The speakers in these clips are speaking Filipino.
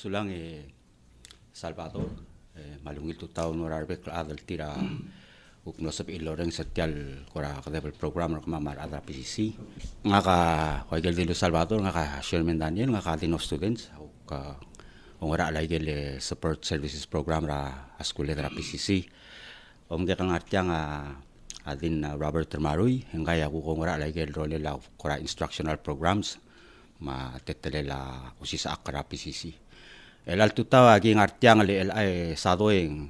sulang Salvador malungil tu taon wararbek adal tira ukno sa iloreng setial kora kadebel program ng mamar adal PCC nga ka hoigel dilo Salvador nga ka Sherman Daniel nga ka din of students ka ongora alaygel support services program ra askule ra PCC omge kang artya nga adin Robert Termaroy hingaya ko ongora alaygel role la kora instructional programs matetelela usisa akra PCC. El alto tawa ging artiang le el sadoeng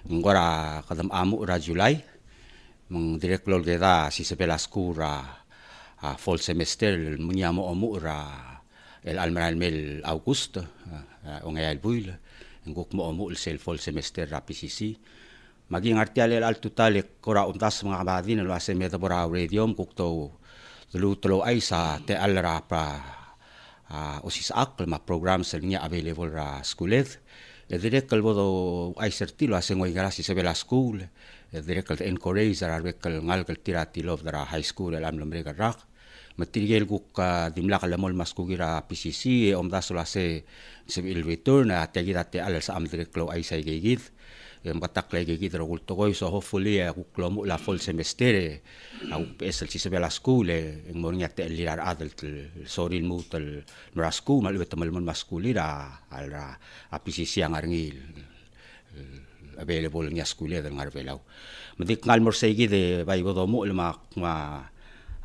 ngora kadam amu ra July mong direklol geda si sepela skura fall semester munyamo amu ra el almaral mel August ongay buil nguk mo amu el fall semester ra PCC maging artial el alto tale kora untas mga kabadin el wase metabora radium kukto tulo ay sa te alra pa usis akal ma programs niya available ra schoolet direct kalbo ay sertilo asengoy garasi sa bela school direct kal encourage ra kal ngal kal tirati love ra high school alam lamre rak material guk dimla kalamol maskugira PCC omdas lase civil return atagi dati al sa am direct klo ay say gigit batak lagi gigit ra kulto koy so hopefully kuklomo la fall semester au PSL si sa school en mornya te lirar adult soril mutal ra school mal betamal mon maskulira al PCC ang arngil available nya school ya ngar velaw medik ngal mor segi de bay bodomo ma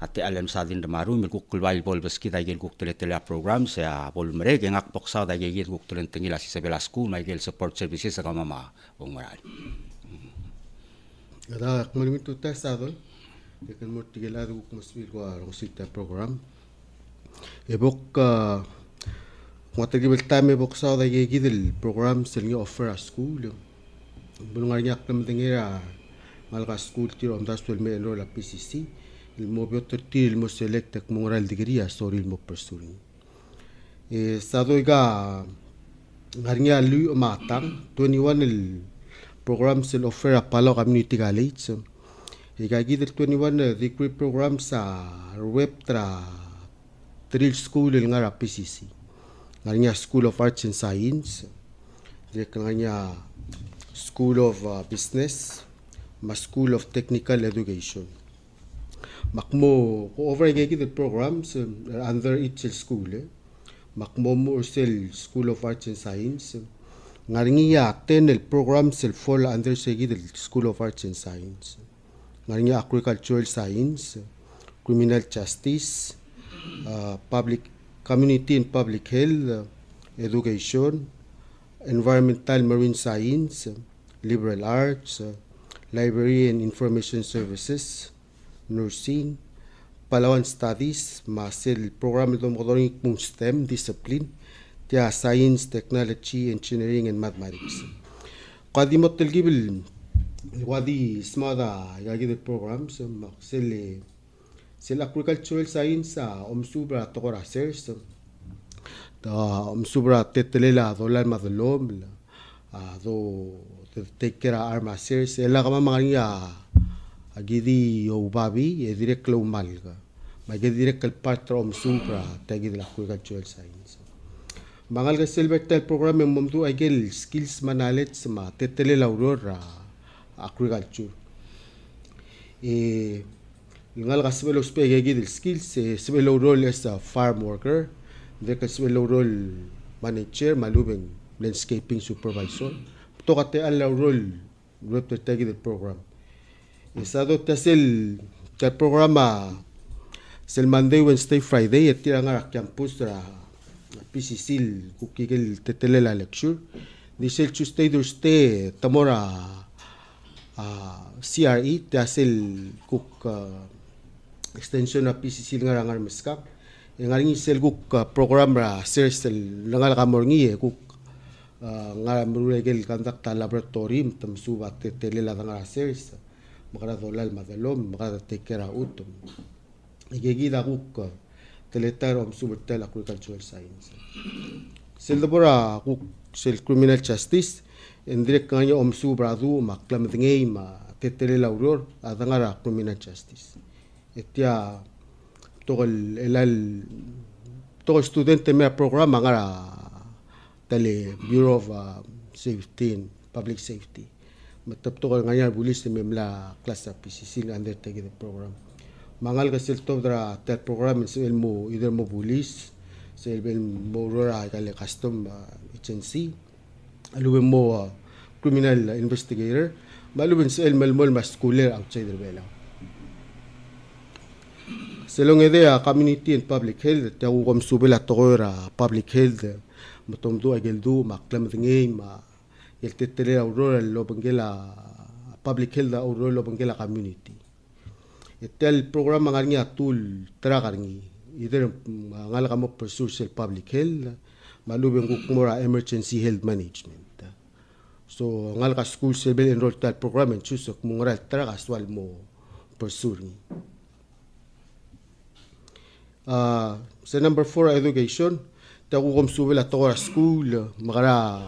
ate alam sa din damaru mil kukul bal bol beski da gel kuk tele program sa bol mere ngak poksa da gel kuk tele tengila si sa school may gel support services sa mama ong maral ada kemarin tu testado que kan mo tigelado kuk masbil ko rosita program ebok Mata gibel tame boksa da gigil program selnya offer a school bulungar nyak kam tengira malka school tiro am das me enroll a PCC il mo biotter il mo select ak moral degree a story il mo pursuing sado iga ngarnya lu matang 21 il program sel offer a palo community college iga gidel 21 degree program sa web tra drill school il ngara PCC ngarnya School of Arts and Science ngarnya School of Business ma School of Technical Education makmo ko over the programs under each school makmo mo sel School of Arts and Science ngarnya 10 el programs el fall under the School of Arts and Science ngarnya Agricultural Science, Criminal Justice, Public Community and Public Health, Education, Environmental Marine Science, Liberal Arts, Library and Information Services, Nursing, Palawan Studies, Masil Program ito motoring kung STEM discipline, tiya Science, Technology, Engineering, and Mathematics. Kadi mo tilgibil, wadi smada yagid programs, sila Agricultural Science omsubra tokora sers omsubra tetelela dolan madolom do tekera arma sers ela kama manganya agidi ubabi e direct lo malga magi direct el patro omsubra tagid la Agricultural Science mangal ka silver tel program momtu agel skills manalet ma tetelela aurora agriculture ngal kasbelo spege gidil skills sbelo role as a farm worker de kasbelo role manager malubeng landscaping supervisor to kate ala role web tagid program isado tasel ta programa sel Monday Wednesday Friday etira nga campus ra PCC kukigel tetelela lecture disel Tuesday Thursday tamora CRE tasel kuk extension na PCC nga rangar miskap ngaring sel guk program ra sel langal kamorngi kuk nga murugel conduct laboratory tam subat telela nga sers makara dolal madalom makara take care out igegida kuk teletar om subertel Agricultural Science sel dabora kuk sel Criminal Justice indirect nga om subradu maklam ngey ma tetelela auror adangara Criminal Justice etya tokol elal tokol studente me programa nga tali Bureau of Safety and Public Safety. Matapto ko ngayon bulis ni memla class sa PCC na undertake the program. Mangal ka silto dra tel program sa mo either mo bulis sa mo rora kali custom agency aluwen mo criminal investigator maluwen sa malmol mas schooler outside the bela. Selong idea community and public health tawo kom subela tokora public health matomdo ageldu maklam ngey ma yeltetele aurora lobangela public health aurora lobangela community itel program mangarnya tool trakarngi either ngala kamo pursue sel public health malubeng kukmora emergency health management so ngal ka school civil enroll tal program and choose kung tra kaswal mo pursue sa number 4 education tawo kom subel ato school makara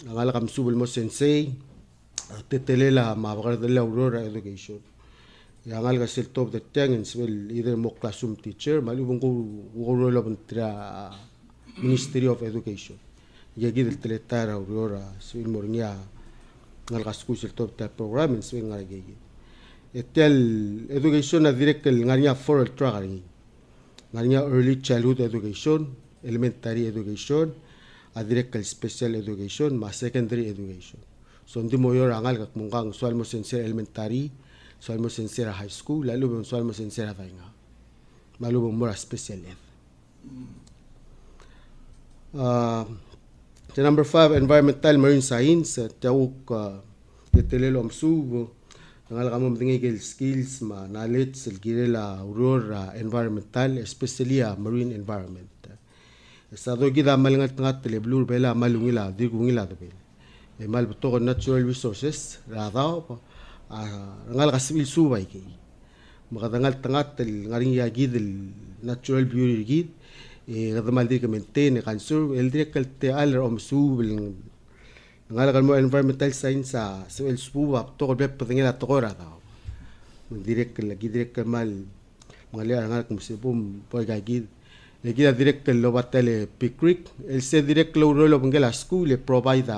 ngala kam subel mo sensei tetelela mabakardela aurora education yangal ka sil top the tengens well either mo classroom teacher malubong ko role of Ministry of Education yagi del teletar aurora swin mornya ngal ka school sil top ta program and swing ngal gigi etel education na direct nganya for tracking nganya early childhood education elementary education a direct special education ma secondary education so ndi mo yor angal kak mungkang swal mo sincere elementary swal mo sincere high school lalu mo swal mo sincere vainga malu mo mora special ed the number 5 environmental marine science tawuk tetelelom sub ngal kamo mtingigil skills ma knowledge silgirela aurora environmental especially marine environment sa do gida malingat ngat le blue bela malungila digungila do bel e mal to natural resources rada ngal kasil subay ki makadangal tangat ngaring yagid natural beauty gid e radamal di ka maintain kan sur el direkal te aler om subel ngalakan mo environmental science sa el suba to ko be patengela to ko ra ta direct lagi direct mal mangalia ngal kum sibum po gagid lagi direct lo batale picnic el se direct lo rolo ngela school e provide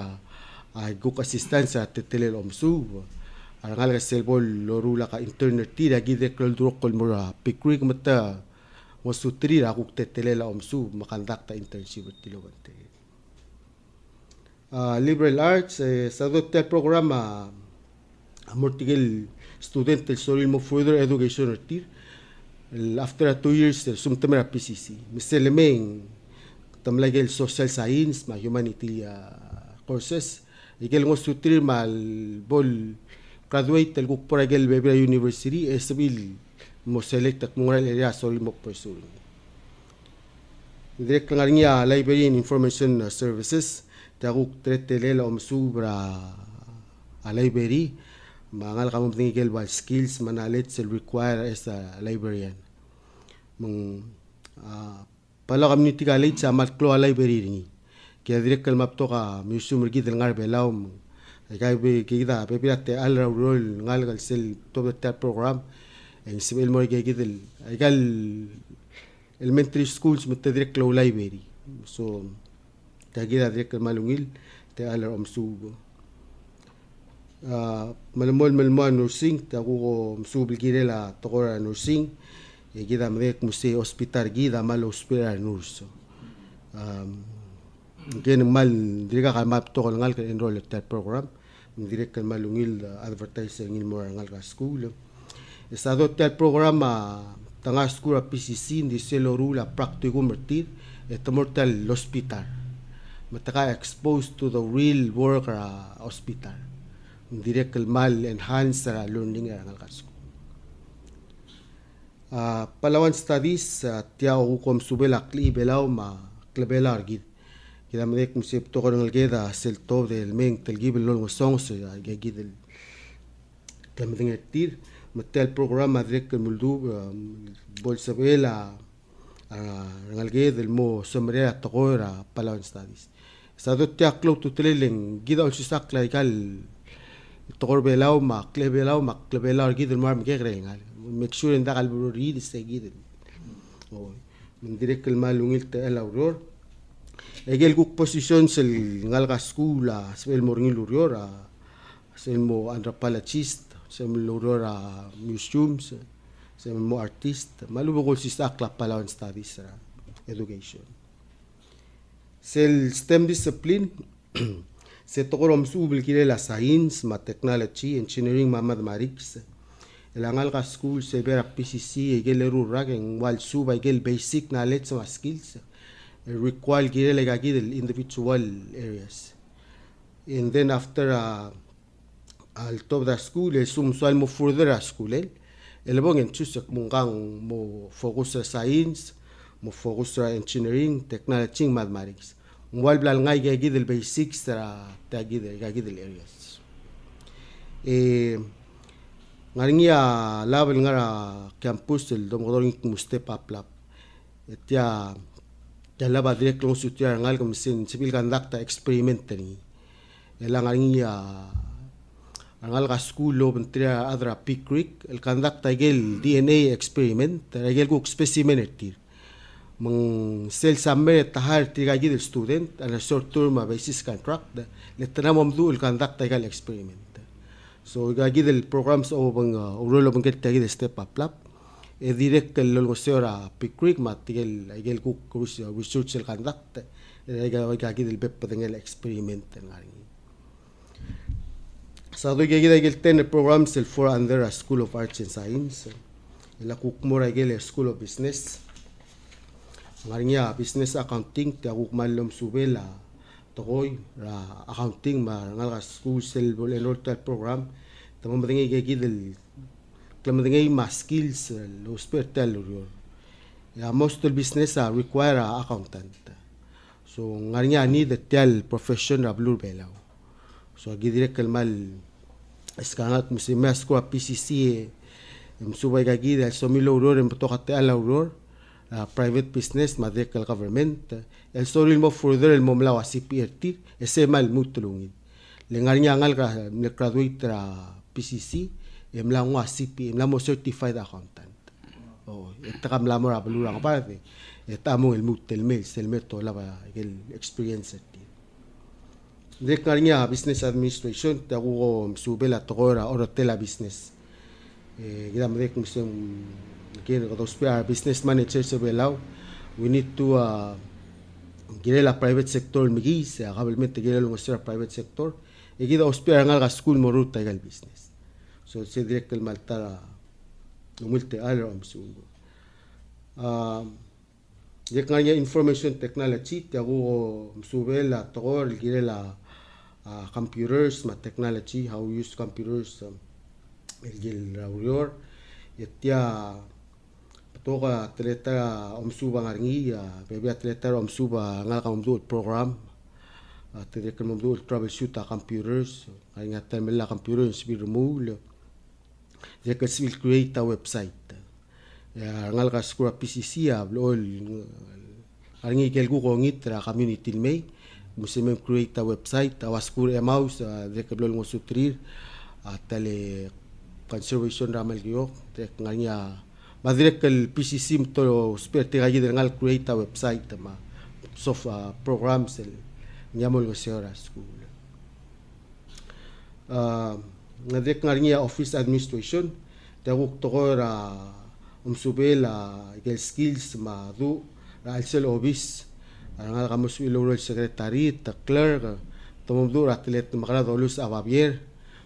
go assistance at tetele om sub ngal ka selbol lo rula ka internet ti lagi direct lo dro kol mo picnic mata mo sutri ra ku tetele la om sub makandak ta internship ti lo bante liberal arts sa dotel program amortigel student el solil mo further education tir after 2 years sumtamera PCC miselemeng tamlagel social science ma humanity courses igel ngo sutrir mal bol graduate el guk poragel bebra university esabil mo select at moral area solil mo pursue direct ngaringa library and information services taguk tretelela om subra a library mangal kamong tingigel ba skills manalit sel require as a librarian mong pala community college sa matlo a library ni kaya direct kalmap to ka museum rigid ngar belaw kay be kita pepilate al role ngal kal sel to the program en civil mo gigidel ay elementary schools mutta direct law library so kagila direct malungil te alar om subo malmol nursing ta ko subil girela tokora nursing e gida mrek muste hospital gida mal hospital nurso gen mal direka ka map to ngal ka enroll at program direct kan malungil advertising in more ngal ka school sa tel program tanga school PCC ndi selo rula practicum mertir et mortal hospital mataka exposed to the real work hospital direct mal enhance learning ngal kasko Palawan studies tiaw hukom subela kli belaw ma klebela argid kila medek musip to ngal geda sel to del meng tel gibel lol ngosong so gagid el kamding tir matel program direct muldu bol sabela ngal geda el mo somrea tokora Palawan studies sa do tiak lo to teleling gida ul sakla ikal tokor belaw ma klebela argid el mar mgegre ngal make sure in dakal read segid o min direct el malungil te el auror Egel kuk position sel ngalga school sel moringi lurior sel mo anthropologist sel lurior museums sel mo artist malubo ko sista akla Palawan studies education. Sel STEM discipline se tokorom subel kile la science ma technology engineering ma mathematics elangal ka school se bera PCC egel rurag en wal suba egel basic knowledge ma skills require kile le gagi del individual areas and then after al top da school sum sual mo further a school el bong en chusak mungang mo focus sa science mo focus sa engineering technology mathematics wal blal ngai gagi del basics ta gagi del areas ngaringia level ngara campus del domodor step up lab etia laba direct long sutia ngal kom sin civil conduct experiment ni elang ngaringia ngal ka school lo bentria adra Peak Creek el conduct gel DNA experiment gel cook specimen etir mang sel samme tahar tiga gid student and a short term basis contract le tanamom du el conduct gel experiment so gagid el programs o bang urolo bang get gid step up lab e direct el lo seora Peak Creek matigel gel cook research el conduct gagid el bep el experiment ngari sa do gagid el 10 programs el for under a School of Arts and Science la cook mora gel School of Business ngaringia business accounting ta guk malom subela tokoy ra accounting ma ngal school sel bol enrollment program tamam dengi gidel tamam dengi ma skills lo spertal lo ya most of business require a accountant so ngaringia need the tel profession of blue belao so gidire kalmal eskangat musima sko PCC msubay gagida so milo uror en tokate ala uror private business madekal government el solil mo further el momla wa CPRT ese mal mutulungin lengar nya ngal ka le graduate PCC emla ngwa CP emla mo certified accountant etakam la mo abulura ka parte etamo el mutel mel sel meto la el experience ti lekar nya business administration ta go subela togora orotela business gidam dek musem again those business managers belau we need to gire la private sector migis probablemente gire lo nuestra private sector e gida hospital ngal school moruta gal business so se direct el maltara umulte alarm sungo yekanya information technology ta go subela togor gire la computers ma technology how use computers el gil raurior yetia toka atleta omsuba ngarngi bebe atleta omsuba ngal ka omdu program tede kan omdu troubleshoot computers nga tamela computers be remove they can still create a website ngal ka school PCC lol ngarngi kel gu ngitra community may musime create a website awaskur mouse they can lol ngosutrir tele conservation ramal gyo tek nganya madrek el PCC to sperte gagi ngal create a website ma software programs el nyamol go sera school ngadek nganya office administration taguk togora umsubela gel skills ma du alsel office ngal kamos iloro secretary ta clerk tomdu atlet makara dolus ababier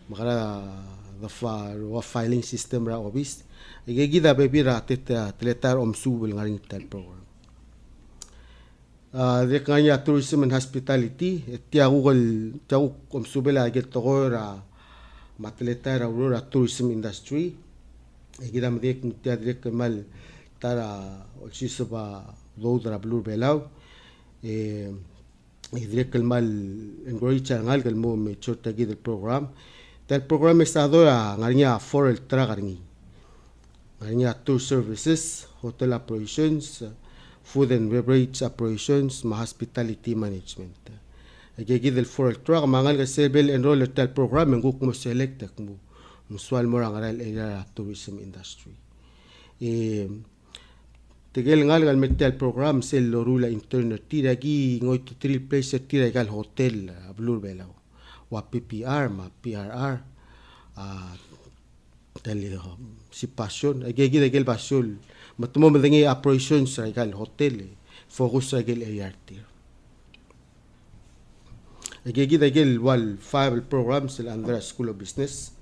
makara the filing system ra office igigida bebira atletar omsubel ngaring tal program de kanya tourism and hospitality tia google tau omsubela get togora matletar aurora tourism industry igida mdek tia direk mal tara olsisoba dodra blue belau direk mal engoricha ngal gal mo me chorta gid el program el programa estado ngarinya for el tragarngi ngarinya tour services hotel operations food and beverage operations ma hospitality management gigid el for el trag mangal ga sebel enroll el program nguk mo select mo musual mo rangaral area tourism industry tegel ngal metal program sel lorula internet tira gi ngoy to trill place tira gal hotel blur bela wa PPR ma PRR tali si passion agi tegel passion matmo mengi operations gal hotel focus gal ART agi tegel wal five programs sel Andhra School of Business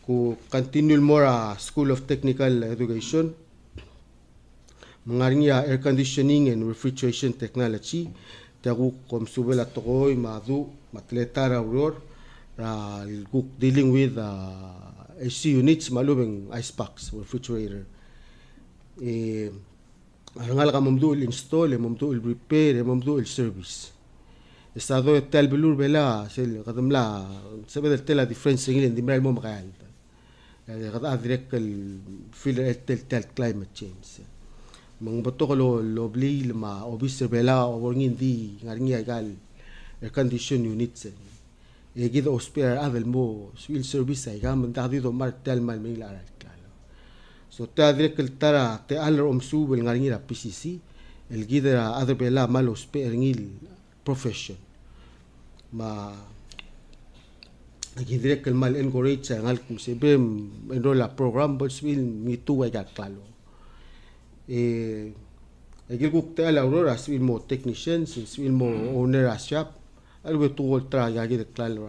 ku continue more School of Technical Education mengaringi air conditioning and refrigeration technology tagu kom subela tokoy madu matletara auror dealing with AC units malubeng ice packs refrigerator arangal ka mamdu install mamdu repair mamdu service estado tel belur bela sel kadamla sabel tel difference ngin dimral mo makayal kada direct feel tel climate change mang boto ko lo bli ma observe bela worngin di ngaringi gal air condition units gida ospera avel mo civil service ay gam tadi do martel mal mingla claro so ta direct tara te alro omsubel ngaringi la PCC el gida avel bela mal ospera ngil profession ma agidrek el mal encourage ngal kum sebem enrola program bol civil mitu ay claro agil gukta la aurora civil mo technicians civil mo owner shop algo tu ultra agid claro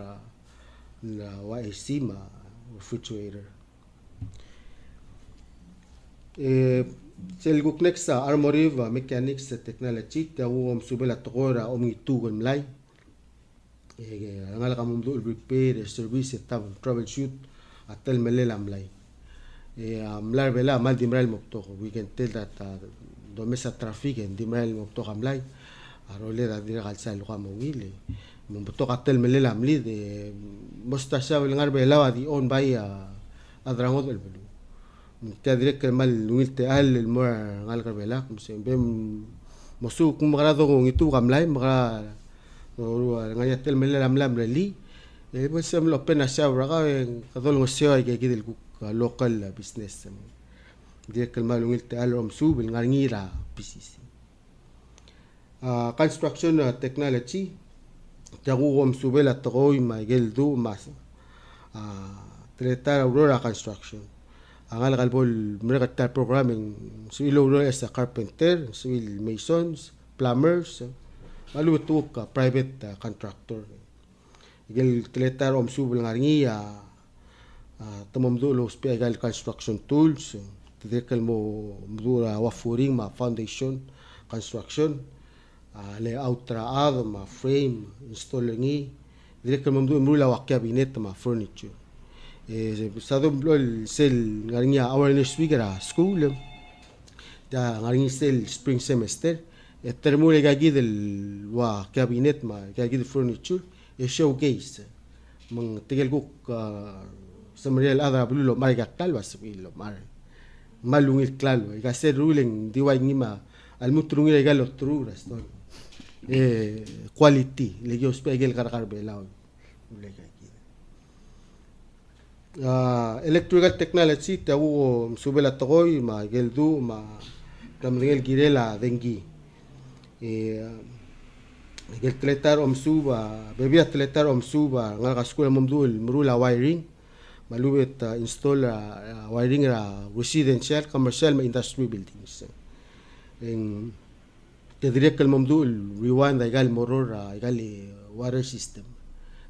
la YC ma refrigerator sel guk next armory va mechanics technology ta um subela tokora mitu gol mlay ngal ka mumdu repair service tab troubleshoot atel melela mlay amlar bela mal dimral mokto we can tell that domesa traffic and dimral mokto amlay arole da dire gal sal ko mongile mumto atel melela amli de mustasha ngar bela di on by adrangot el belu tadrek mal wilte al el mo ngal bela kum se bem mosu kum grado ngitu amlay mara ngaya tel melela amlam li pues sem lo pena shabra ka kadol ngosyo ay kidil local business dia kelma lungil te alom subel ngira PCC construction technology jagu om subel atoy ma geldu mas tretar aurora construction angal galbol mereka programming civil aurora as a carpenter civil masons plumbers malu tu ka private contractor gel tretar om subel ngira tamamdu lo spegal construction tools tedekal mo mdura wafuring ma foundation construction layout traad ma frame installing tedekal mo mdura wa cabinet ma furniture sado blol sel ngarinya awareness week ra school da ngaring sel spring semester termule gagi del wa cabinet ma gagi del furniture showcase mang tegel guk Samarial adra bululo marga talwa sabilo mar malungil clalo ga ser ruling diway ngima al mutrungil galo trura sto quality legyo spegel karkar belaw electrical technology tawo subela toy ma geldu ma tamngel girela dengi gel tletar suba bebia tletar suba nga school mamdul murula wiring malubet install wiring residential commercial industry buildings en tedrek el mamdul rewind gal moror gal water system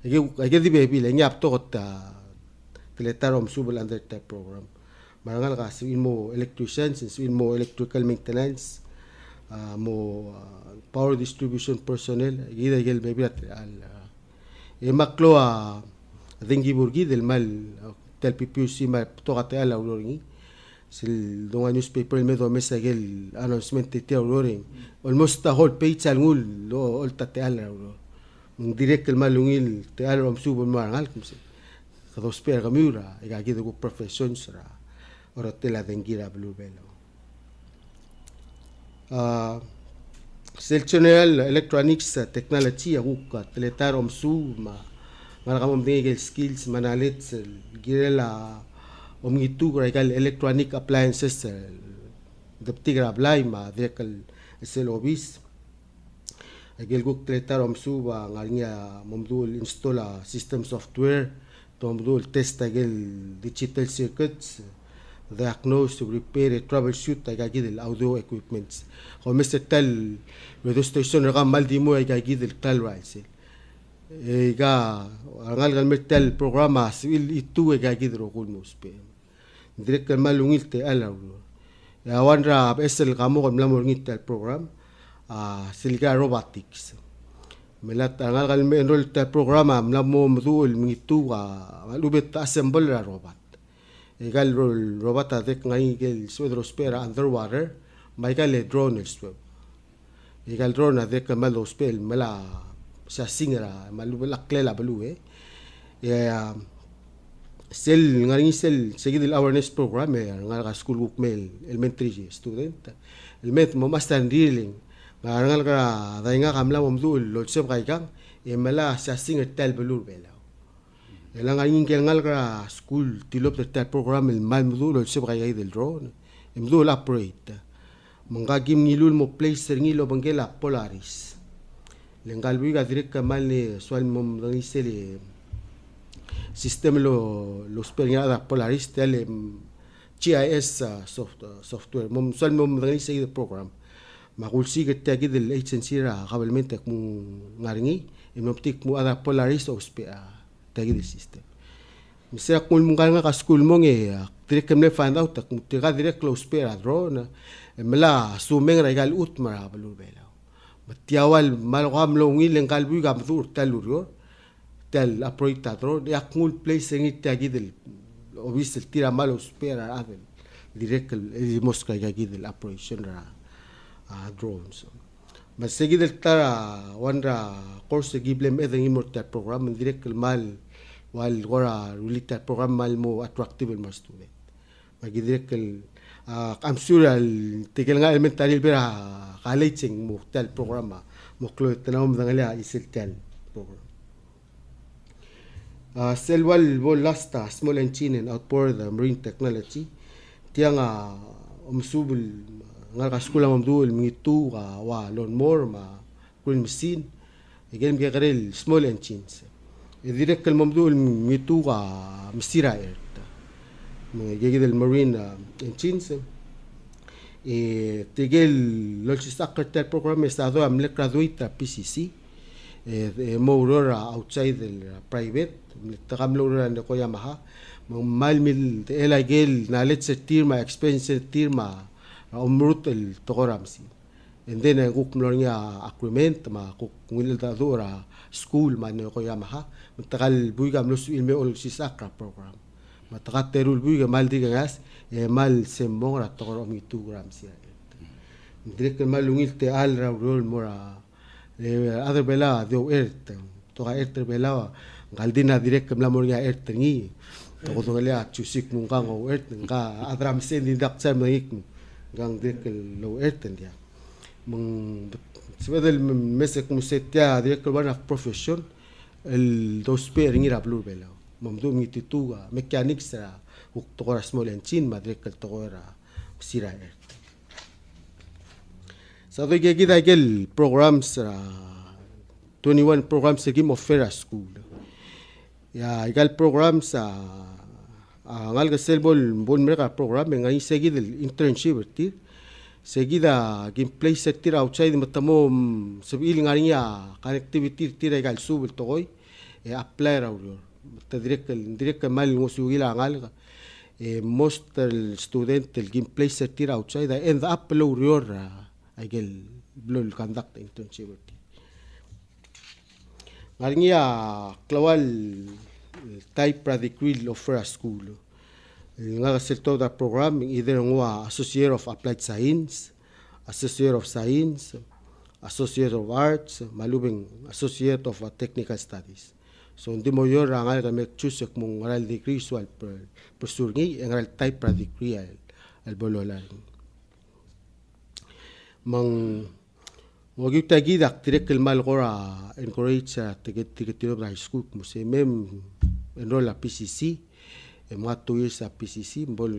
age di bebi le nyap to tletar subel under that program marangal ka sin mo electricians sin mo electrical maintenance mo power distribution personnel gida gel bebi al maklo dengi burgi del mal tel PPC ma togate ala uloringi sil donga newspaper me do mesagel announcement te uloring almost the whole page al ngul lo olta te ala ulo mun direct el malungil te ala om subo marangal kumse kado spera gamura ega gido go professions ra ora te la dengira blue belo Selectional electronics technology aguk teletar om su ma Malakam mga skills manalit girela omngitu gal electronic appliances daptigra blay ma dekal sel obis agel guk tretar omsuba ngarnya momdul installa system software tomdul test agel digital circuits diagnose repair troubleshoot agil audio equipments ho Mr. Tal radio station ragam mal dimo agil tal raisel ga ngal metal programa sil itu agil rogul muspe direk malungil te ala ya wanra esel kamo kon lamor ngital program silga robotics melat ngal me enroll ta programa mlamo mdul mingitu malubet assemble ra robot egal robot adek ngai gel swedro spera underwater maigal drone sweb egal drone adek malo spell mala sa singra malu laklela balu ya sel ngaring sel seguid el awareness program ngal school book mail elementary student el met mo master drilling ngal ka dainga kamla momdul lotsem kaikang mala sa singra tel balu bela elang ngaring ngal ka school tilop tel program el mal modul lotsem kaikai del drone modul operate mangagim ngilul mo place ngilo bangela Polaris lengal buiga direct kamal ni swal mom ngi sele sistema los perñada Polaris tele GIS software mom swal mom ngi sele program magul sige tagi del agency ra qabalmente mu ngaringi imoptik mu ada Polaris o spea tagi del system misera kul mungal nga school mo nge direct kamle find out tak mutiga direct close spea drone mala sumeng ra gal utmara balu bela matiawal malgam lo ngil lengal bu gam dur talurio tel aproitadro de akmul place ngi tagi del obis el tira malo spera adel direct el mosca gagi del operation ra drones mas seguid el tara wandra course giblem eden immortal program direct el mal wal gora rulita program mal mo attractive el student magi direct el I'm sure al tigil nga elementary bera kalaitsing mo tel programa mo klo tanawm dangalia isil tel program selwal volasta small engine and outboard the marine technology tiang umsubul nga ka skula mamdul mingitu wa lawnmower ma green machine again gagrel small engines direct el mamdul mingitu misira gigi del marine engines tigel logistic tel program estado amle graduate PCC Morora outside the private tagamlora ne ko Yamaha mal mil elagel na let's tirma expense tirma umrut el togoramsi and then guk mlonya agreement ma guk ngil da dora school man ko Yamaha tagal buigam los ilme ol sisakra program matakat terul buiga mal digas mal sembong ra togorom itu gramsi direct malungil te al ra rol mora other bela do ert to ga ert bela galdina direct kam la moria ert ngi to ko ngalia chusik mung kang o ert nga adram sen dak sam ngik gang direct lo ert ndia mung sebedel mesek musetia direct one profession el dos per ngi ra blur bela mamdu ngi tuga mechanics ra uk to ra small engine ma direct to ra sira ert sa so, gida gel programs 21 programs segim offer school ya igal programs ngal ga selbol bon merka program ngai segid internship tir seguida gim place tir outside matamo sabil ngariya connectivity tir igal sub toy apply raur ta direct mal ngusugila ngal most student el gim place tir outside and upload your agel blol conduct internship ngarngia klawal type practical offer school nga sector da program either ngwa associate of applied science associate of science associate of arts malubing associate of technical studies so ndi mo yor ngal ka mek choose mong ngal degree so al pursuing ngal type practical al bololan mang wagi tagi dak direct mal gora encourage tiget high school mo se mem enroll a PCC mga 2 years sa PCC bol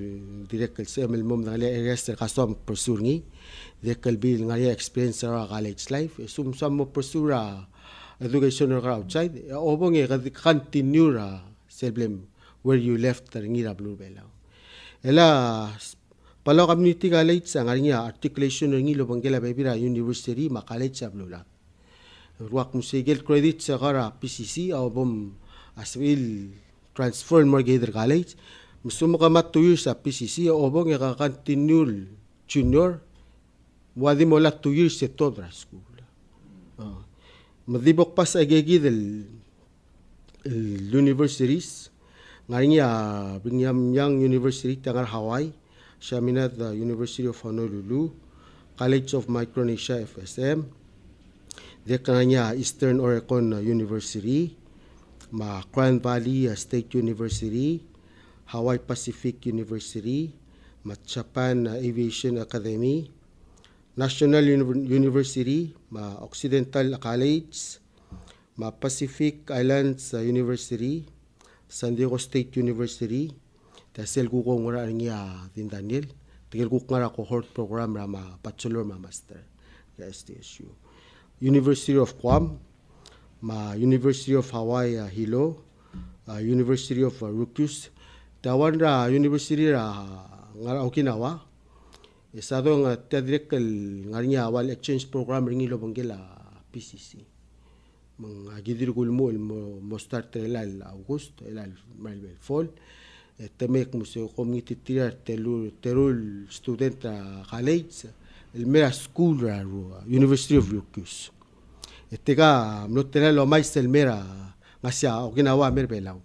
direct sa mom na lia areas kaso pursue ngi direct bil nga experience sa college life sum mo pursue education ra outside obong continue ra selblem where you left ngi ra blue belaw ela Palaw Community College ang nga articulation ngi lobang gela bebira university ma college sa blue la ruak musigel credit sa kara PCC obom aswil transfer mo gather college gusto mo ka mat 2 years sa PCC obong nga continue junior wadi mo la 2 years sa todra school madibok pa sa gigidel universities nga Brigham Young University tangar Hawaii Chaminade University of Honolulu College of Micronesia FSM dekanya Eastern Oregon University ma Grand Valley State University, Hawaii Pacific University, ma Japan Aviation Academy, National University, ma Occidental College, ma Pacific Islands University, San Diego State University, tasel ko ngora niya din Daniel, tigil ko ngara cohort program ra ma bachelor ma master ya STSU. University of Guam, ma University of Hawaii Hilo, University of Ryukyu, tawan ra University ra nga Okinawa. Isa do nga direct ngarinya wal exchange program ringi lobangela PCC. Mga gidir gulmo mo start elal August elal Marvel fall. Temek museo community tier terul student college el mera school ra University of Ryukyu. Etega mnotela lo mais el mera ngasya Okinawa merbelaw.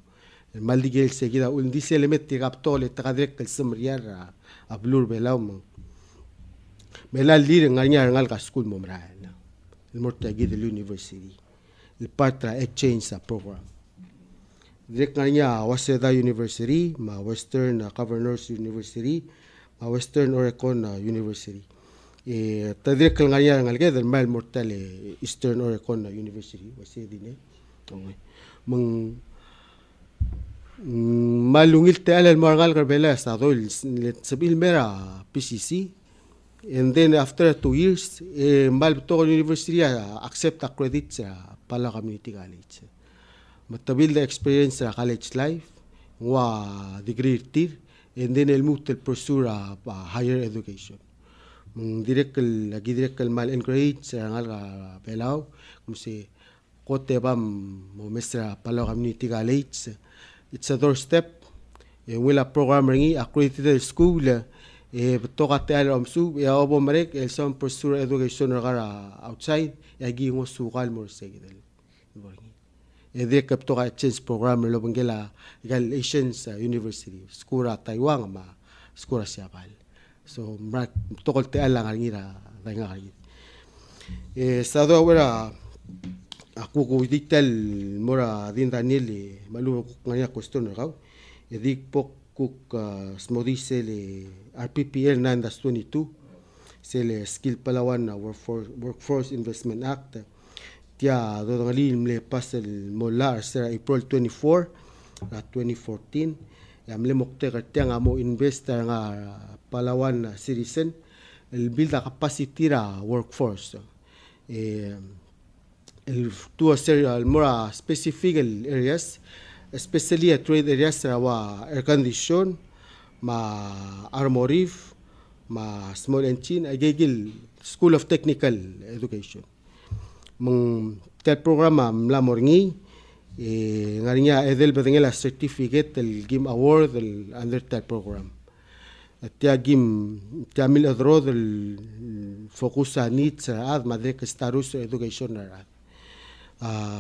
El maldigel seguida un dice element tigaptol etadrek el semriar a blur belaw mo. Melal lir nganya ngal ka school mo mrahan. El mortagi del university. El partra exchange sa program. Direk nganya Waseda University, ma Western Governors University, ma Western Oregon University. Tadrek nganya ngalge del mal mortale Eastern Oregon University Waseda ne. Okay. Mang malungil te alal margal karbela sa dol sabil mera PCC. And then after 2 years, Malbutol University accept a credit sa Palaw Community College. Matabil the experience sa college life, wa degree tier, and then el move to pursue higher education. Direct mal encourage sa ngal Palaw, kung si kote bam mo mesra Palaw Community College. It's a doorstep. Wala program ringi accredited school. Toka te al omsu ya obo marek el son pursue education ra outside ya gi ngo sukal mo segidel de kap toka exchange program lo bangela gal Asians University skura Taiwan ma skura siapal so mak tokol te al ngira nga sa do wala aku ko digital mora din Daniel malu ngaya question ra edik pok kuk smodice le RPPL 9-22 se le Skill Palawan Workforce Investment Act tia do ngalil le pasel molar sa April 24 2014 yam le mokte ka nga mo investor nga Palawan citizen el build a capacity ra workforce el to serial more specific areas especially at trade areas wa air condition, ma armoreef, ma small engine, agigil School of Technical Education. Mang tel programa mlamorngi, ngarinya edel bedengela certificate el gim award el under tel program. At gim tamil adro del focus sa needs ad madrek starus education na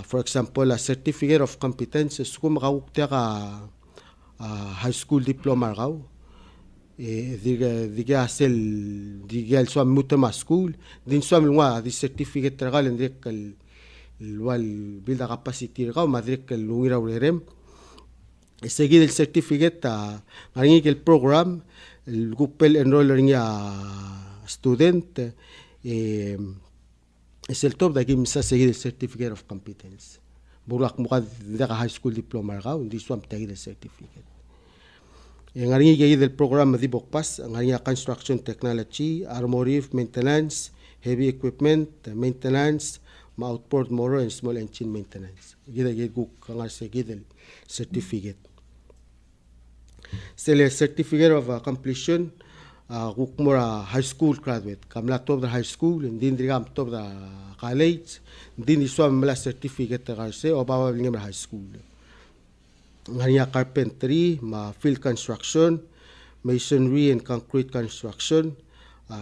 for example, a certificate of competence kung makawukta ka high school diploma raw diga sel diga swam mutama school din swam nga di certificate ragal ndek kal wal build capacity raw madrek kal lungira urem seguir el certificate ngaringi el program el gupel enroller niya student es el top da gim sa seguir el certificate of competence. Burak mukad da high school diploma raw, hindi swam tagi el certificate. Yang ngaringi kaya del program di bokpas, ngaringi construction technology, automotive maintenance, heavy equipment maintenance, outboard motor and small engine maintenance. Gida gid guk kangar se gidel certificate. Sele certificate of completion guk mora high school graduate. Kamla top the high school and din digam top the college, din iswa mala certificate kangar se obawa ngem high school. Ngania carpentry, field construction, masonry and concrete construction,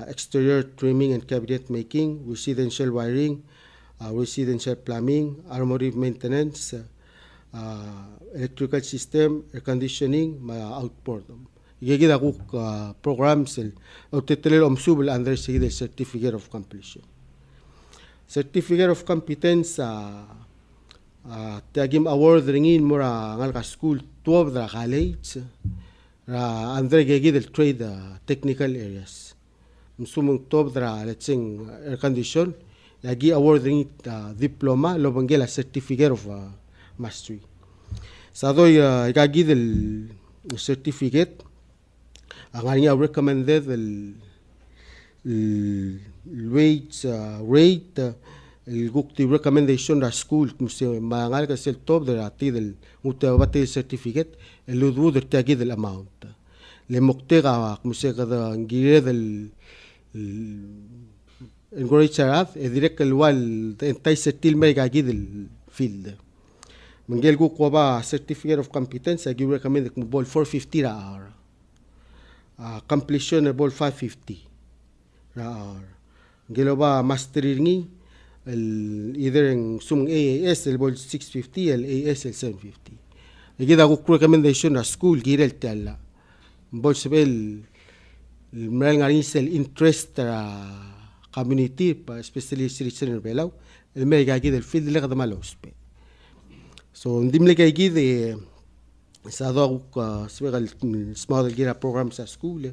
exterior trimming and cabinet making, residential wiring, residential plumbing, automotive maintenance, electrical system, air conditioning, outboard. Igigida kuk programs o titular omsubel under the certificate of completion. Certificate of competence tiagim award ringin mura ngal ka school 12 the college andre gigi del trade technical areas sumung top dra let's say air condition yagi award ringin diploma lo bangela certificate of mastery sado yagi del certificate angani recommended el rate el gukti recommendation da school kumse mangal ka sel top de ati del mutabati certificate el udwu de tagi del amount le muktega kumse ka ngire del encourage charaf e direct el wal entai setil mega del field mangel gu ko ba certificate of competence agi recommend kum bol 450 ra hour completion bol 550 ra hour ngelo ba mastering either in sum AAS el bol 650 el AS el 750 كده اقول recommendation school girel tella bol sebel mel ngari sel interest community especially citizen belau el mega gid el field le qadama lo spe so ndim le gid sa do sebel small gira program sa school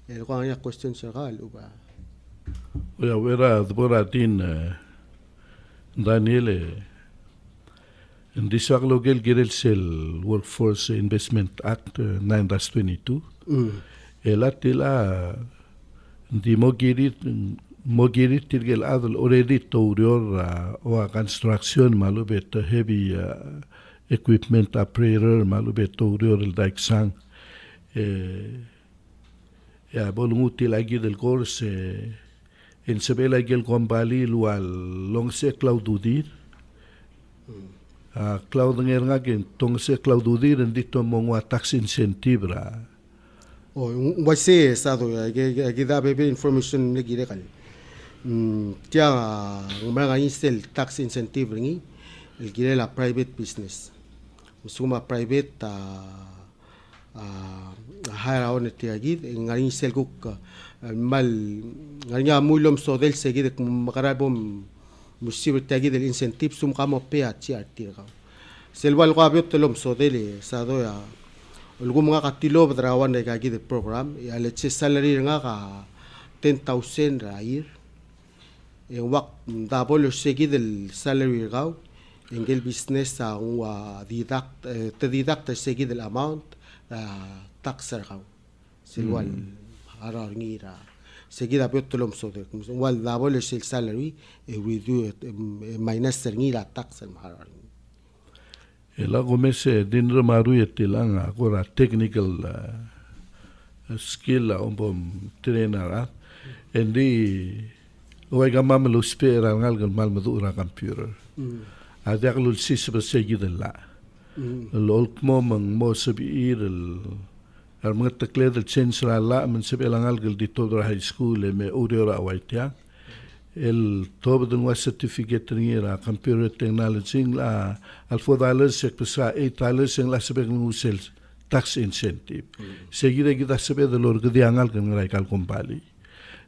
el qanya question shagal uba ya vera dboratin Daniele, in this Logel Girel Workforce Investment Act 9-22, elatila di mogirit tirgel adal already tourior o construction malubet heavy equipment operator malubet tourior el daixang ya bolumuti lagi del course en sebela gel gombali lual longse claududir cloud nga gen tongse claududir dito mongwa tax incentive ra o wase sado gi da bebe information ne gire kal tia ngma insel tax incentive ringi el gire la private business musuma private hire on tia gi ngari insel guk mal nganya mulom so del seguir como makarabom musib tagid el incentive sum kamo pe achi artiga selwal qabyo telom so del sado ya ulgum nga katilo brawan de gagi de program ya leche salary nga ka 10,000 rair e wak double seguir el salary gaw engel business sa wa deduct seguir el amount tax gaw selwal arar ngira seguida piotolom sode wal double el salary e we do it minus ngira tax al marar ela gomese din ramaru etilanga agora technical skill ombom trainer endi oiga mamelo spera ngalgal mal madura computer adaklo sisba seguida la lolkmo mang mo sabiir al mga takled el censura la men sebelang algal di Todra High School me uriora awaitia el tob de un certificate ngira computer technology la al $4 se pesa $8 en la sebeg ngusel tax incentive seguida gida sebe de lor gidi angal kan ngai kal kompali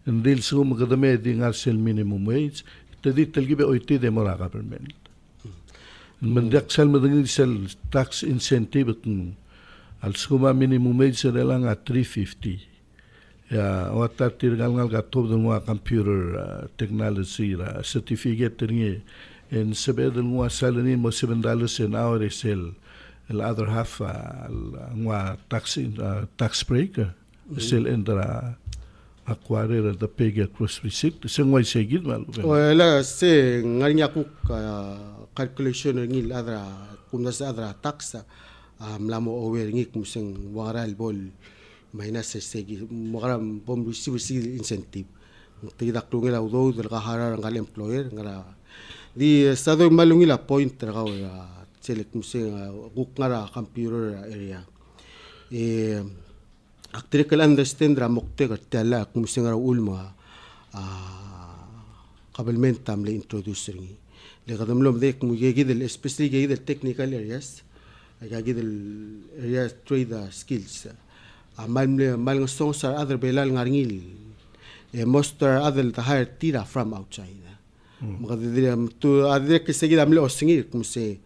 ndil sum gadame di ngal sel minimum wage tedi telgibe oiti de mora government men dak sel meding sel tax incentive al suma minimum wage selang a 350 ya wata tirgal ngal gatob de ngwa computer technology ra certificate ngi en sebe de ngwa salary mo $7 an hour sel the other half tax break still in the acquire the pay get cross receipt sing way say gid mal wala se ngarinya ku calculation ngil adra kumna sa adra tax mlamo over ngik musing waral bol minus segi magaram bom receive incentive tidak tu ngila udo del kahara ngal employer ngala di estado malungila point tragaw select musing guk ngara computer area actually understand ra mokte gatala musing ra ulma قبل تعمل introduce ringi لقدم لهم ذيك مجيد especially جيد technical areas جيد areas trade skills mal songs are other belal ngaringil most are other the higher tira from outside مقدر تو أدرك السجيد عمله أسنجير كمسي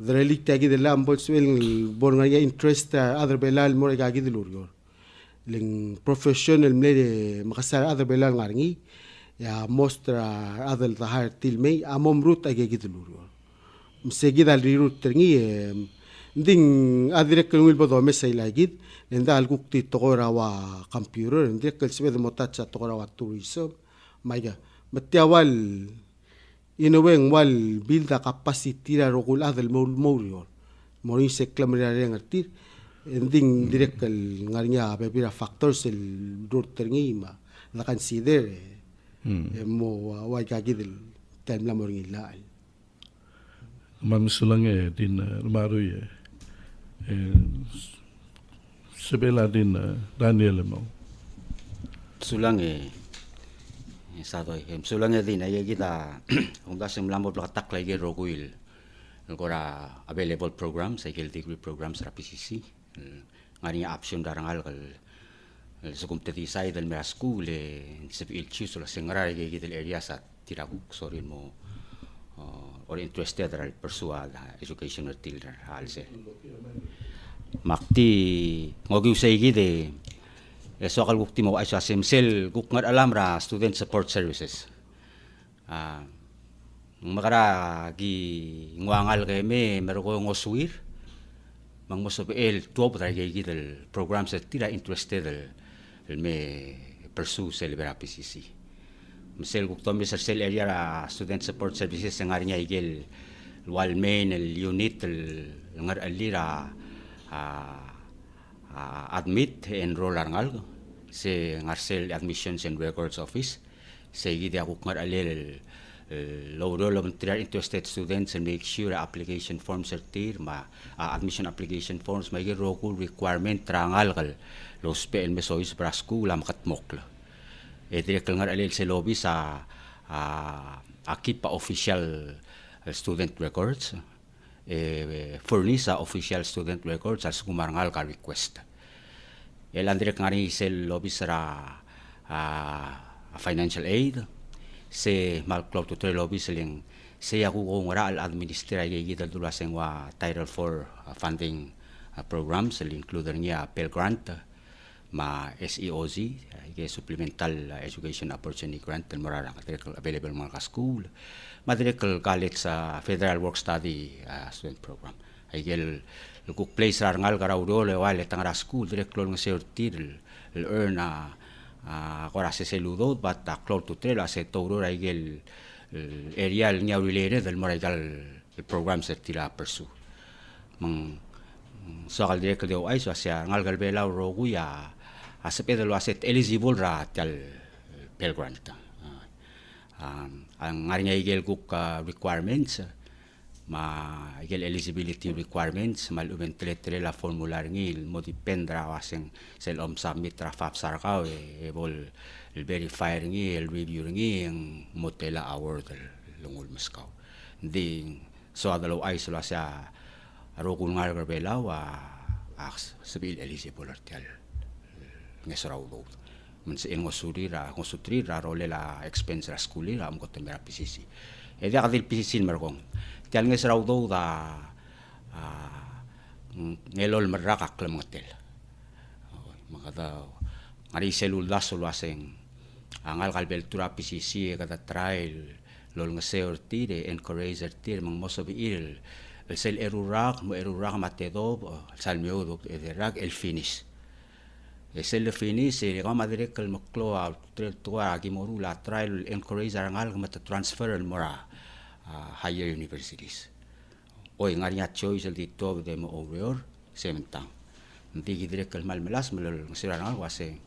ذريلك تجد اللام بولسويل بورنيا interest other belal مورا جيد الوريور لين professional ملي مقصر other belal ngaringi ya mostra adal tahar tilmei amom rut age gidulur msegid al rirut terni ding adrek ngul bodo mesai lagid nda al gukti togora wa computer ndek kal sibed motacha togora wa tourism maiga matiawal inoweng wal build a capacity ra rogul adal morior morin se klamra rengartir ding direk kal ngarnya bebira factors el rut terni ma la consider mo wai kagidil time la moring ilal man sulang din maru sebela din Daniel mo sulang sadoy sulang din ay kita kung dasem lambo tak lagi roguil ngora available programs ay degree programs ra PCC ngani option darangal kal so kung tati-side del mera school se il chiuso la sengrare che del area sa tiraku sorry mo or interested al pursue education til halse makti ngogi usay gide so kal gukti mo ay sa semsel gukngat alam ra student support services makara gi ngwangal keme mero ko ngosuir mang mo so el top ra gi del programs tira interested el me pursue celebra PCC. Misel guktom sa cell area student support services ng arinya igel wal main el unit el ngar alira admit enroll arngal se ngarcel admissions and records office se gidi ako ngar alel low role of interested students and make sure application forms are clear admission application forms may rokul requirement trangal kal los PN mesois para school am katmokla direct ngar alel se lobby sa akip pa official student records furnish official student records as kumarangal ka request direct ngari se lobby sa financial aid se malclaw to tre lobby seling se aku ngora al administra gigi dal dulaseng wa Title 4 funding programs will include niya Pell Grant ma SEOZ supplemental education opportunity grant and morara available mga school direct college sa Federal Work Study student program igel lukuk place rangal karawdo le wale tangara school direct lo ng sertir earn kora se seludo but close to trela se toro igel area niya related del moral el program se tira pursue mang so kal direct do ay so sia ngal galbela roguya aspe de lo aset eligible ra tal Pell Grant ang ngarinya igel kuk requirements igel eligibility requirements mal ubentre la formular ngil mo dependra waseng sel submit ra fap sarkaw bol el verifier ngil review ngil motela award lungul maskaw ding so adalo ay so sa arokul ngar garbela sabil eligible artial ngesraw do man sa ingosuri ra ngosutri ra role la expense ra school ra am kotemera PCC dia kadil PCC merkong tial ngesraw do ngelol meraka klam ngotel makata ngari selul dasol waseng angal kalbeltura PCC kada trial lol ngeseor tire encourager tire mang moso il el erurak mo erurak matedo salmio do erak el finish el finish e kama direct el moklo a tua gimoru la trial encourage arangal kama transfer el mora higher universities o ngaria choice el dito de mo over sementang ndi direct el malmelas melol sirangal wase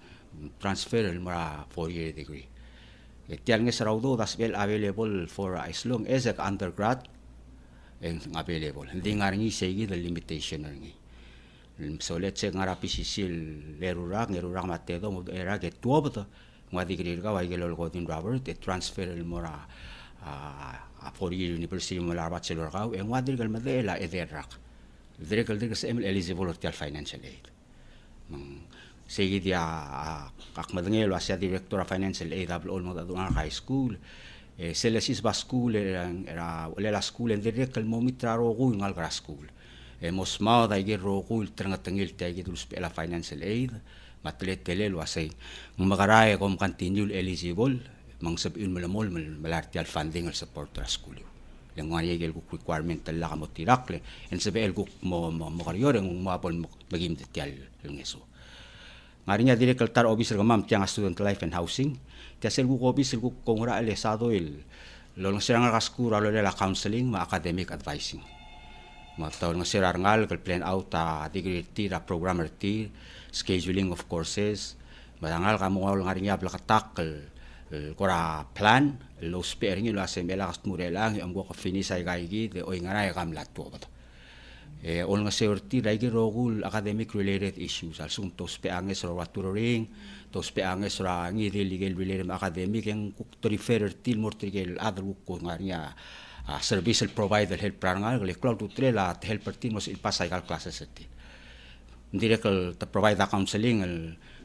transfer el mora 4-year degree tiang ngesraudo das well available for as long as a undergrad and available. Hindi nga rin segi the limitation rin. So let's say nga PCC lerurak matedo mo era get tuwa ba nga degree ka wai gelol ko din Robert te transfer el mora a 4-year university mo la bachelor ka en nga dirgal madela ederak. Dirgal sa eligible for financial aid. Segi dia akmadngelo asya director of financial aid ablo mo da high school selesis ba school era la school en direct el momitra rogo ngal gra school mosma da ge rogo tengil te ge dulus la financial aid matlet telelo asay magarae kom continue eligible mang sabin malamol malarti al funding al support ra school yang ngari gel requirement la mo tirakle en sabe el mo kariyor ng mapol magim detail ngeso ngarinya direct tar officer gamam tiang student life and housing tiasel gu officer gu kongra el estado el lolong serang kaskura lo la counseling ma academic advising ma taw ng serar ngal kal plan out degree tira programmer tir scheduling of courses madangal kamo ngarinya blakatak kora plan lo sparing lo asembela kastmurelang ang go finish ay gaigi de oy ngaray kam latto ba ol nga seorti daigi rogul academic related issues alsum tos peanges ro tutoring tos peanges ra ngi legal related academic yang to refer til mortigel other ko ngaria service provider help prangal le cloud to la helper team mos il pasay kal classes eti direct to provide counseling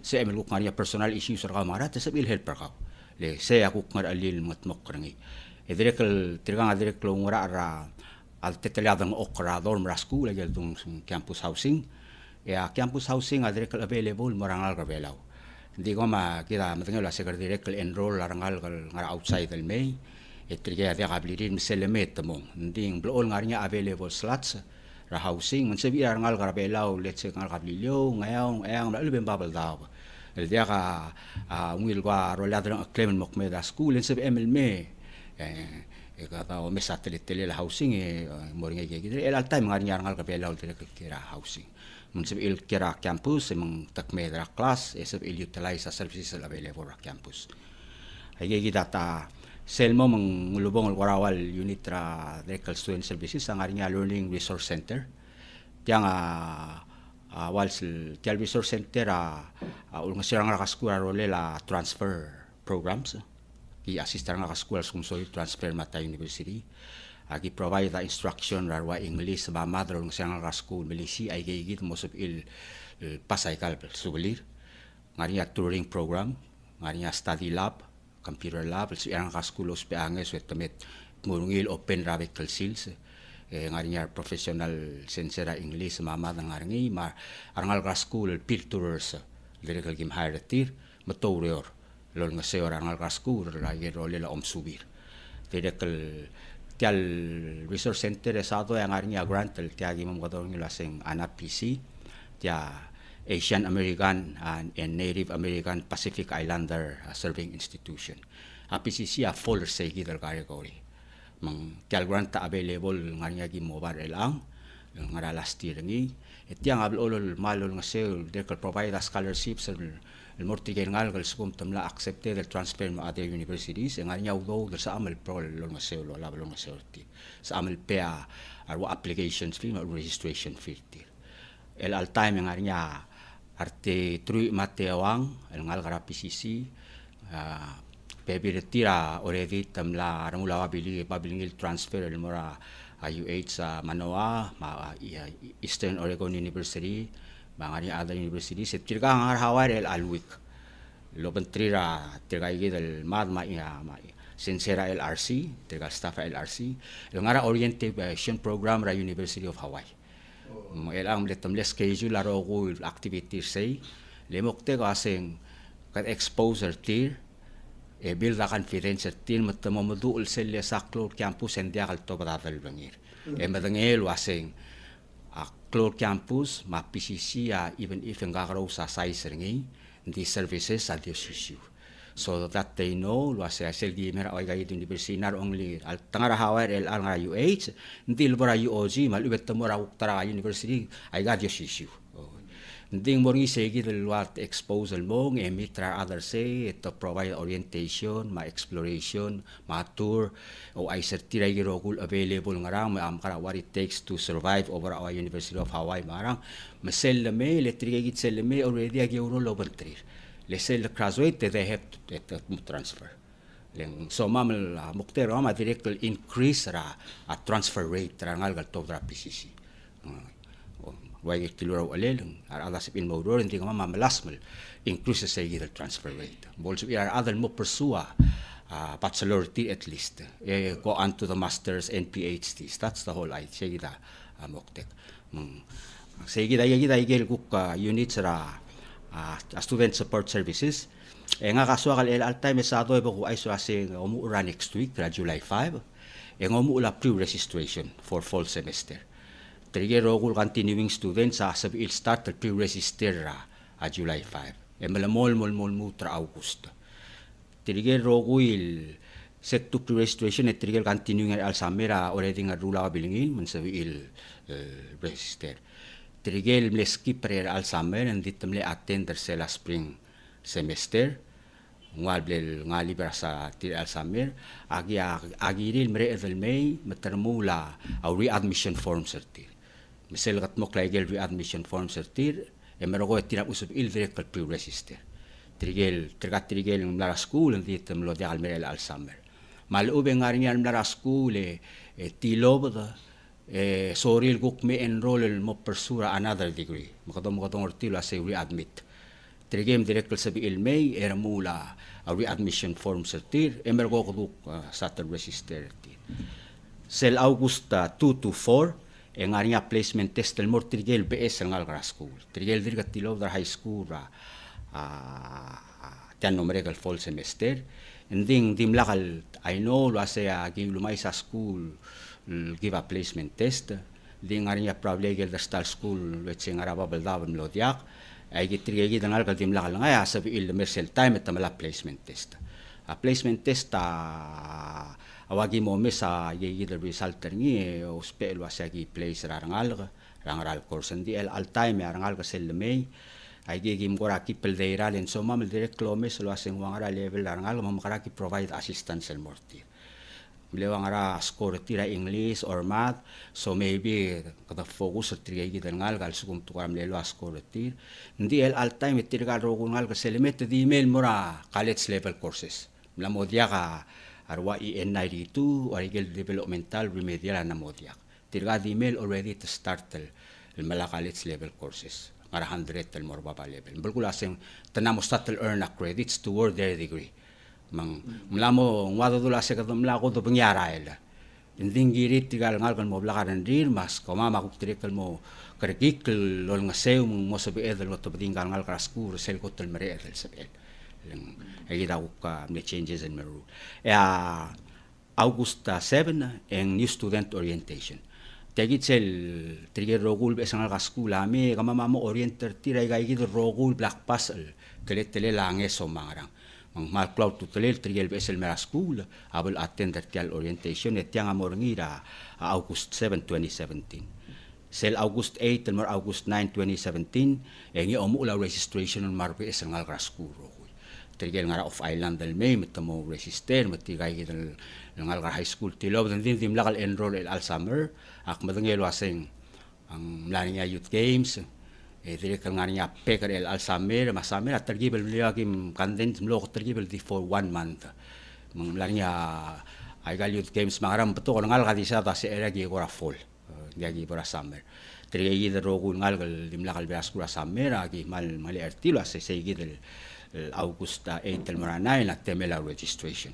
se emel ko ngaria personal issues ra mara te sabil helper ka le se aku ngar alil matmok rangi direct tirgang direct lo ngora ra al teteliadang okrador mra school agel dung campus housing campus housing adrek available morangal gabelau di goma kita matengel la secretary direct enroll arangal ngar outside el may etriga de gablirin miselemet mo nding blol ngarnya available slots ra housing mun sebi arangal gabelau let's say ngar gablilio ngayong ayang albem babal daw el dia ka ngil gwa roladang claim mokmeda school en sebi mlme kata o satellite la housing moringa ge el al time ngar ngal ka pela ul kira housing mun sib il kira campus mong takmedra class sib il utilize services available ra campus ay ge data selmo mong lubong warawal unit ra local student services ang arinya learning resource center tiang wals tial resource center ul ngasirang ra kaskura role la transfer programs i-assistar nga ka-schools kung so transfer mata university. Agi provide the instruction rarwa English ba mother ng siyang ka-school milisi ay gigit mo sub il pasay kal sugulir. Ngariya touring program, ngariya study lab, computer lab, siyang ka-school os peanges with tamit ngurungil open rabbit kalsils. Ngariya professional sensera English mama ng ngaringi arangal ka-school peer tours direct gim hire tir maturior lol nga se orang al kaskur la yero le la subir direct tial resource center esado yang arinya grant el tiagi mom gador ngi laseng ANAPC tia Asian American and Native American Pacific Islander Serving Institution APCC a full segi del category mang tial grant available ngarinya gi mobar elang ngara last year ngi tiang ablol malol nga se direct provide scholarships el mortigen ngal gal sum tamla accepted el transfer ma other universities en anya ugo del sa amal pro lo nga se lo la lo nga se sa amal pa arwa applications fee or registration fee el al time en anya arte trui mateawang el ngal gara PCC pebi retira already tamla ramula babilingil transfer el mora UH sa Manoa Eastern Oregon University bangani other universities tirga ngar hawar el alwik loban trira tirga igil mad ma sincera LRC tirga staff LRC el ngara orientation program ra University of Hawaii el ang letam les schedule aro go activities say lemok te gaseng kat exposure tir build a confidence tin matamo modul selle sa Cloud Campus and dia kalto batatal bangir madangel wasing a Cloud Campus ma PCC even if ngakaro sa size ringi the services at the issue so that they know was selgi mera oiga university not only al tangara hawar el nga UH ndil bora UOG mal ubet tamora uktara university I got your issue Ding mori segi del wat expose el mong emitra other say to provide orientation, ma exploration, ma tour o ay certira girokul available ngarang ma kara what it takes to survive over our University of Hawaii marang masel me electric sel me already agi euro lobantrir. Le sel graduate they have to transfer. Leng so mamal muktero ma direct increase ra a transfer rate ra ngal to dra PCC. Why tilura alel ada sipin mawdor hindi ka mamalasmal increases sa the transfer rate also are other mo pursua bachelor at least go on to the masters and PhDs that's the whole idea gida moktek sige gida igel kuk units ra student support services nga kaswa kal al time sa to ko ay so asing umuura next week July 5 umuula pre-registration for fall semester Trigero kul continuing students sa sabi start at pre-register July 5. Malamol mutra August. Trigero kul set to pre-registration at trigger continuing al summer already nga rula bilingin man sabi register. Trigger mleski pre al summer and ditamle attend sa spring semester. Ngal libera sa al summer agiril mere edel May matermula readmission form certi. Misal kat mo klaigel readmission form certir meron ko tinap usab direct pre-register. Trigel mlara school and ditam lo dial mere al summer. Malube ngari yan mlara school tilob soril guk me enroll mo pursue another degree. Makadom ortilo as readmit. Trigem direct sabi May mula readmission form certir meron ko sa register. Sel August 2 to 4 nga placement test el mor trigel BS ng algra school trigel dirga tilo dar high school tan numerical fall semester and then dimlakal I know lo asa give lumay sa school give a placement test ding nga probably gel der star school let's say nga rababal dawn lo diak ay gitrigel gidan alga dimlakal nga sabi il mersel time at mala placement test a placement test awagi mo sa yigid result ni ospelo asagi place rangal course ndi al time rangal ka sel May ay gigim ko raki pel deira len so mam direct lomes lo aseng wangara level rangal mam karaki provide assistance el morti lewangara score tira English or math so maybe kada focus at tiri gid rangal gal sugum tukaram lelo score tir ndi al time tirgal ro ngal ka selemet di email mora college level courses la modia ka arwa EN92 or igel developmental remedial na modiak. Tirga di email already to start el mala college level courses. Ngara 100 el morbaba level. Bulkula sing tanamo start earn a credits toward their degree. Mlamo ngwado dula se kadam la ko do pangyara ela. Inding girit tigal ngal kan mo blakaran dir mas koma makuk tirikal mo karikik lol nga seu mo sabi edel mo to badingal ngal kraskur sel ko tel mere edel sabel. Ay daw ka may changes in my rule. August 7 ang new student orientation. Tegit sel trigger rogul besang al school ami kamama mo orienter tiray gay gid rogul black pass telet tele lange so mangarang. Mang mal cloud to tele trigger besel mera school abel attend tial orientation et yang amorngira August 7 2017. Sel August 8 and August 9 2017 ang umula registration on marbe esang al school. Trigel nga off island del May mitamo register matigay gidal ng alga high school tilob din lakal enroll al summer ak madangel waseng ang mlani nga youth games direk nga niya peker al summer masamer at tergibel liagim kandent mlok tergibel di for 1 month mlani nga ay gal youth games mangaram beto ng alga di sa ta si era gi gora fall gi gora summer trigel gidal rogul ngal dimlakal bias gora summer agi mali artilo se gidal August 8 el maranay na temela registration.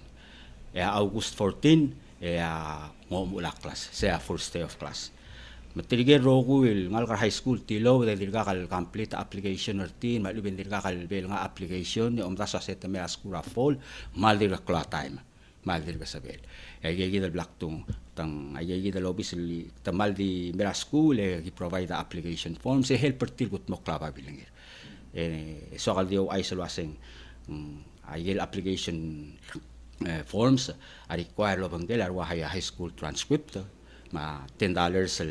August 14 ngomula class, sa first day of class. matirigel roguil ngal high school tilo de dirga kal complete application ertin malubin dirga kal bel nga application ni omda sa set me askura fall mal dirga kla time mal dirga sabel ay gigil black tung tang ay gigil obviously tamal di mera school gi provide the application form se help pertil gut mo klaba bilingir so kal dio ay salwaseng ay application forms are require lo bangdel arwa high school transcript ma $10 sa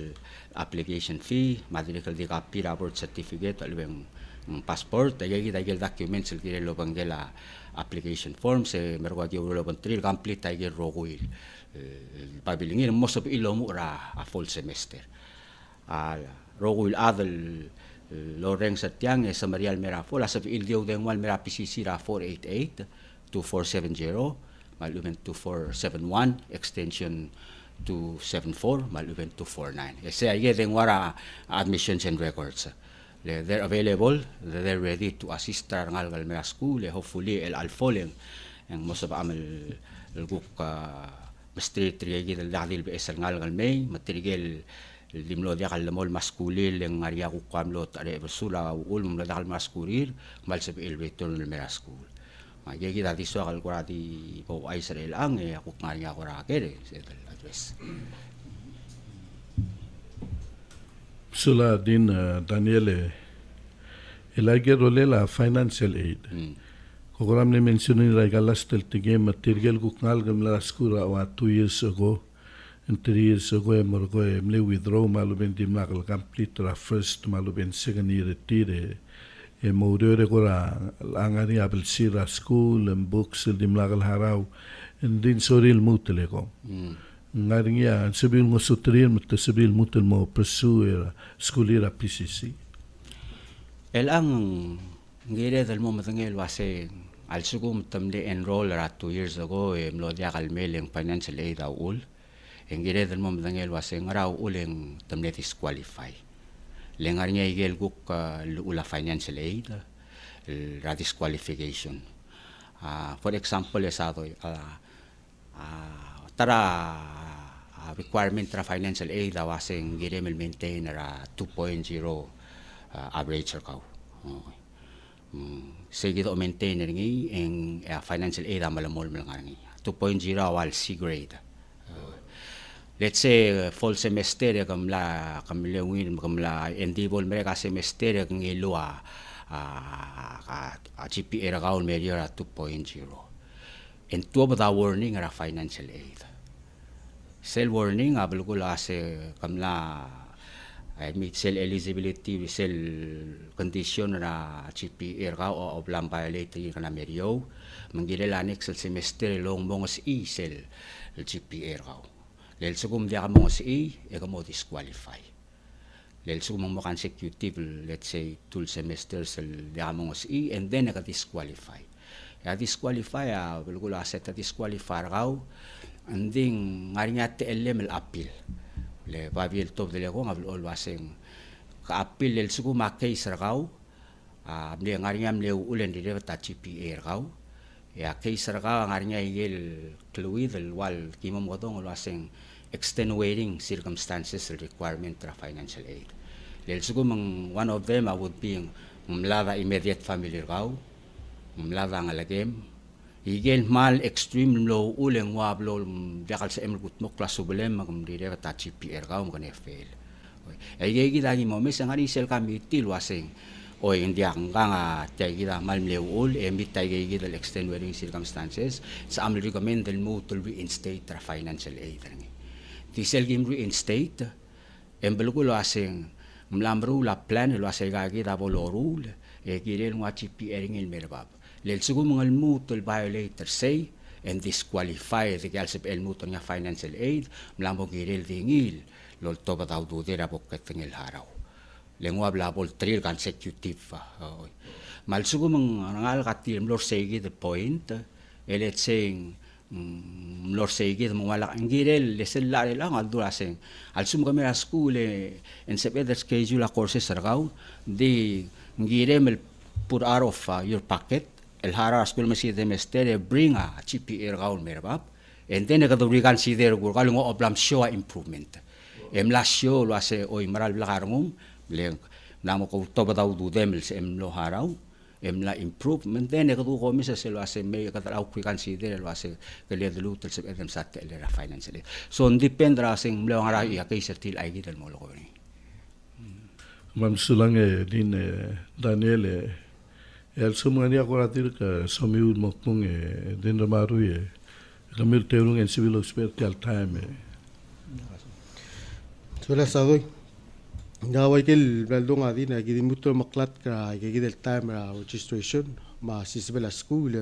application fee, madikal di copy report certificate, alweng passport, dagil documents sa kire lobang dela application form se merwa di lobang tril complete dagil roguil. Pabilingin most of ilo mo ra a full semester. Roguil adal loreng sa tiang sa Marial Mera full as of ildio deng wal Mera PCC ra 488-2470, malumen 2471 extension 274 maluben 249. Kasi ay getting wara admissions and records. They're available, they're ready to assist our ngal mera school. Hopefully el alfoleng ang most of amal guk mastri triyagi dal dadil be esal ngal may matrigel limlo dia kal mol maskulil ang area ku kamlot are bersula ul mula dal maskulir mal sa el return mera school. Magigi dati so kal kurati po ay Israel ang ako ngariya ko ra kere address. Sula din Daniele ilagay role la financial aid. Kokoram ni mentionin regalas tel tige material kukngal gamla skura wa 2 years ago and 3 years ago morgo emle withdraw maluben dimnakal complete ra first maluben second year retire moudere kora angari abel sira school and books dimnakal haraw and din soril mutele ko. Ngaring ya sabil mo sutrir mo sabil mutel mo pursue skulira PCC. Ang ngire dal mo matangel wase al sugum tamde enroll ra 2 years ago mlodia kalmeleng financial aid ul ngire dal mo matangel wase ngaraw uleng tamde disqualify lengar niya igel guk ula financial aid ra disqualification. For example sato tara requirement ra financial aid waseng giremel maintain ra 2.0 average ka. Sige to maintain ngi ang financial aid malamol ngi 2.0 wal C grade. Let's say fall semester kamla endibol mereka semester ngi lua GPA ra kaun media ra 2.0 and tuwa ba warning ra financial aid. Sel warning abul ko ase kamla meet cell eligibility cell condition na GPA ka o oblam violate ka na medio manggila next semester long mongos cell GPA ka lel sugum dia ka mongos ka mo disqualify lel sugum mo consecutive let's say 2 semesters dia ka mongos and then ka disqualify ya disqualify abul ko ase ta disqualify ka anding ngarinya TLM appeal le babil top de ko ngabul waseng ka appeal lel sugu makai sarkau amle ngarinya amle ulen di ta GPA kau ya kai sarkau ngarinya igel clui del wal kimom godong waseng extenuating circumstances requirement tra financial aid lel sugu one of them would be mlada immediate family kau mlada ngalagem igel mal extreme low uleng wablo dakal sa emgut mo klaso belem magum dire ta GPR ka mo kan fail ay gi dagi mo mes ngari sel kami til waseng o hindi ang nga tagi da mal leul emit tagi gi dal extenuating circumstances sa am recommend del mo to reinstate tra financial aid ngi ti sel gim reinstate embel ko waseng mlamru la plan lo asay gagi da bolorul girel mo GPR ngil merbab lel sugu mga mutol violator say and disqualify the galsip el mutol nga financial aid mlambo girel dingil lol to bataw dudera bokket ngil haraw lengwa blabol 3 consecutive mal sugu mga ngal katil lor say the point let's saying lor say mo wala ang girel lesel la lang alduraseng al sum kami ra school en sepeda schedule courses sargaw di giremel put out of your pocket el hara school masi semester bring a GPA raul merbab and then ka do reconsider go kalungo oblam show improvement lasyo lo ase oi maral lakarngum le namo ko to batau du demel se lo harau la improvement then ko ko misa se lo ase me ka tau ku consider lo ase ke le de lutel se edem sat ke le financially so dependra sing lo ngara ya ke sertil ai gidel mo lo ko ni Mam sulang din Daniel el sumani akoratir ka somiud mokpung din ramaru kamil terung en civil hospital time so la sadoy ngaway kel baldong adi na gidi muto maklat ka gidi del time registration ma sisbel school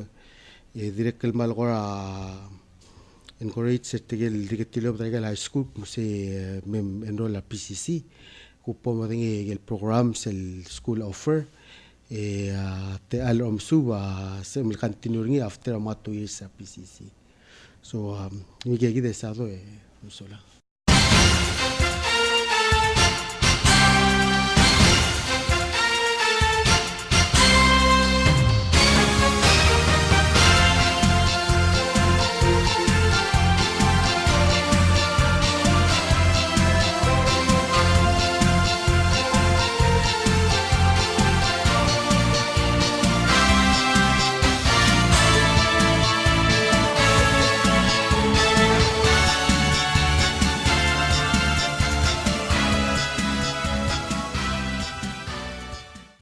direct kel mal gora encourage setigel digetilo dagal high school se mem enroll a PCC kupo mo el programs el school offer te alom suba se mil continuing after ma 2 years a PCC so mi gidi de sado sola